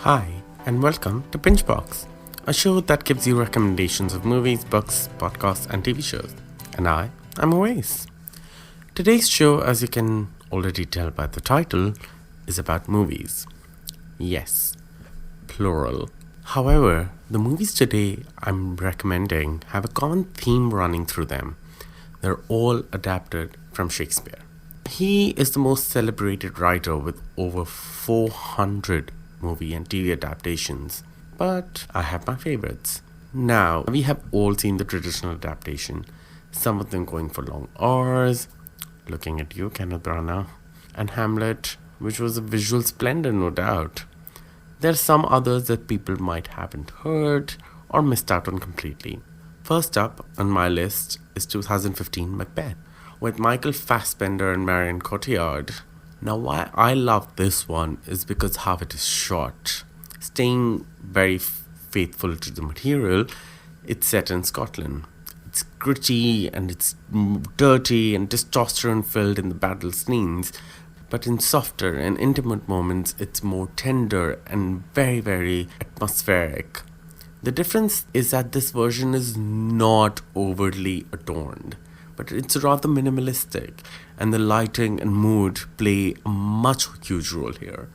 Hi, and welcome to Pinchbox, a show that gives you recommendations of movies, books, podcasts, and TV shows. And I'm Oasis. Today's show, as you can already tell by the title, is about movies. Yes, plural. However, the movies today I'm recommending have a common theme running through them. They're all adapted from Shakespeare. He is the most celebrated writer with over 400 movie and TV adaptations, but I have my favorites. Now, we have all seen the traditional adaptation, some of them going for long hours, looking at you, Kenneth Branagh, and Hamlet, which was a visual splendor, no doubt. There are some others that people might haven't heard or missed out on completely. First up on my list is 2015 Macbeth, with Michael Fassbender and Marion Cotillard. Now, why I love this one is because how it is shot. Staying very faithful to the material, it's set in Scotland. It's gritty and it's dirty and testosterone filled in the battle scenes, but in softer and intimate moments, it's more tender and very, very atmospheric. The difference is that this version is not overly adorned, but it's rather minimalistic, and the lighting and mood play a much huge role here.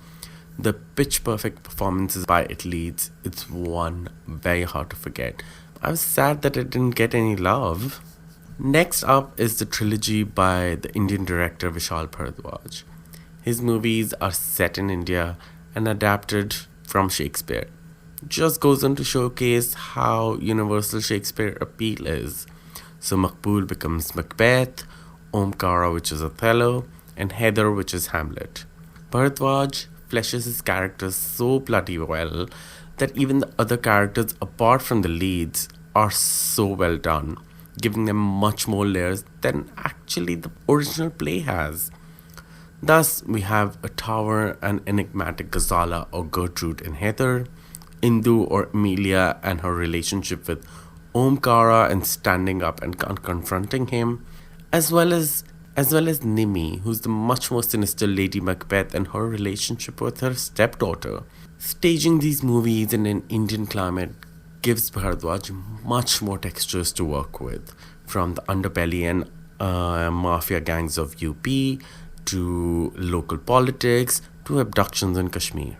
The pitch perfect performances by its leads, it's one very hard to forget. I was sad that it didn't get any love. Next up is the trilogy by the Indian director Vishal Bharadwaj. His movies are set in India and adapted from Shakespeare. Just goes on to showcase how universal Shakespeare appeal is. So Maqbool becomes Macbeth, Omkara, which is Othello, and Heather, which is Hamlet. Bharadwaj fleshes his characters so bloody well that even the other characters apart from the leads are so well done, giving them much more layers than actually the original play has. Thus, we have a tower and enigmatic Ghazala or Gertrude in Heather, Indu or Emilia and her relationship with Omkara and standing up and confronting him, as well as Nimi, who's the much more sinister Lady Macbeth and her relationship with her stepdaughter. Staging these movies in an Indian climate gives Bharadwaj much more textures to work with, from the underbelly and mafia gangs of UP to local politics to abductions in Kashmir.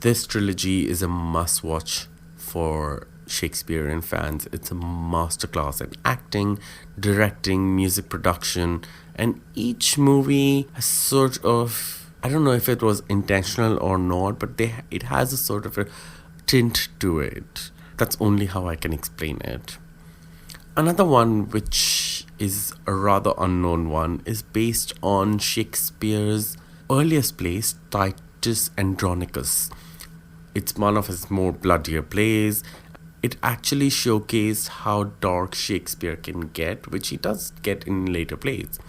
This trilogy is a must-watch for Shakespearean fans. It's a masterclass in acting, directing, music production, and each movie has sort of, I don't know if it was intentional or not, but it has a sort of a tint to it. That's only how I can explain it. Another one, which is a rather unknown one, is based on Shakespeare's earliest plays, Titus Andronicus. It's one of his more bloodier plays. It actually showcased how dark Shakespeare can get, which he does get in later plays.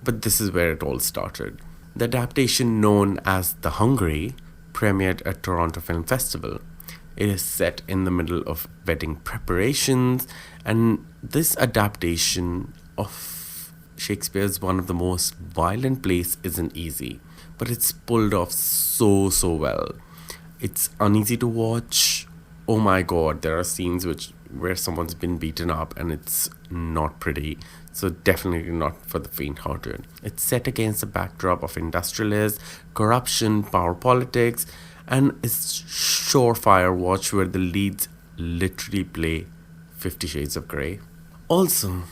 But this is where it all started. The adaptation, known as The Hungry, premiered at Toronto Film Festival. It is set in the middle of wedding preparations, and this adaptation of Shakespeare's one of the most violent plays isn't easy, but it's pulled off so well. It's uneasy to watch. Oh my god, there are scenes where someone's been beaten up and it's not pretty. So definitely not for the faint-hearted. It's set against the backdrop of industrialists, corruption, power politics, and it's surefire watch where the leads literally play 50 Shades of Grey. Also,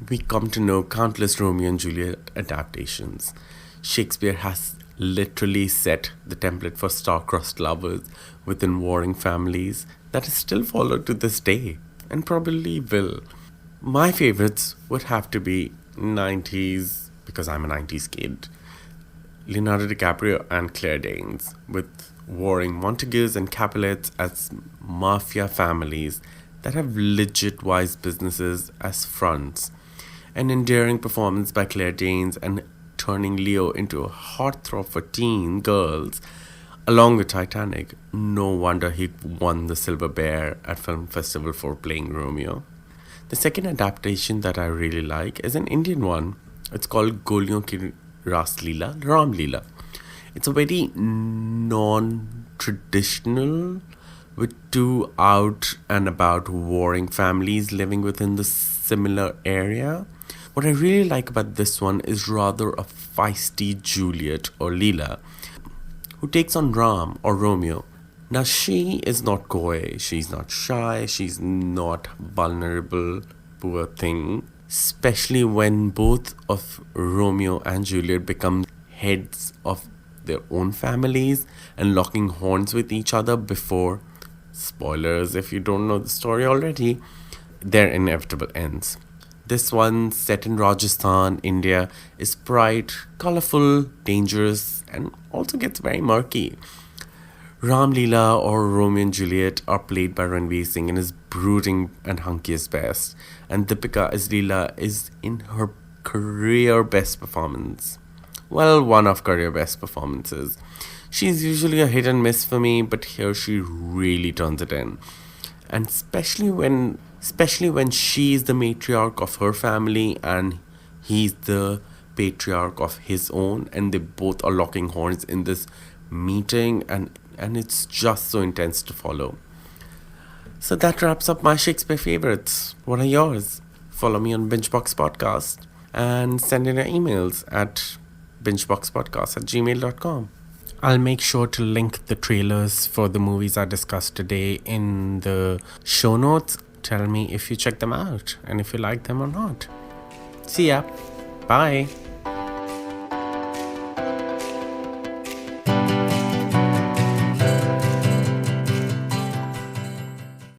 we come to know countless Romeo and Juliet adaptations. Shakespeare has literally set the template for star-crossed lovers within warring families that is still followed to this day and probably will. My favorites would have to be 90s, because I'm a 90s kid, Leonardo DiCaprio and Claire Danes, with warring Montagues and Capulets as mafia families that have legit wise businesses as fronts. An endearing performance by Claire Danes and turning Leo into a heartthrob for teen girls, along with Titanic. No wonder he won the Silver Bear at Film Festival for playing Romeo. The second adaptation that I really like is an Indian one. It's called Goliyon Ki Ras Leela, Ram Leela. It's a very non traditional, with two out and about warring families living within the similar area. What I really like about this one is rather a feisty Juliet or Leela, who takes on Ram or Romeo. Now, she is not coy, she's not shy, she's not vulnerable, poor thing. Especially when both of Romeo and Juliet become heads of their own families and locking horns with each other before, spoilers if you don't know the story already, their inevitable ends. This one, set in Rajasthan, India, is bright, colorful, dangerous, and also gets very murky. Ram Leela or Romeo and Juliet are played by Ranveer Singh in his brooding and hunkiest best, and Deepika as Leela is in her career best performance. Well, one of career best performances. She's usually a hit and miss for me, but here she really turns it in. And especially when she's the matriarch of her family and he's the patriarch of his own, and they both are locking horns in this meeting, and it's just so intense to follow. So that wraps up my Shakespeare favorites. What are yours? Follow me on Bingebox Podcast and send in your emails at bingeboxpodcast@gmail.com. I'll make sure to link the trailers for the movies I discussed today in the show notes. Tell me if you check them out and if you like them or not. See ya. Bye.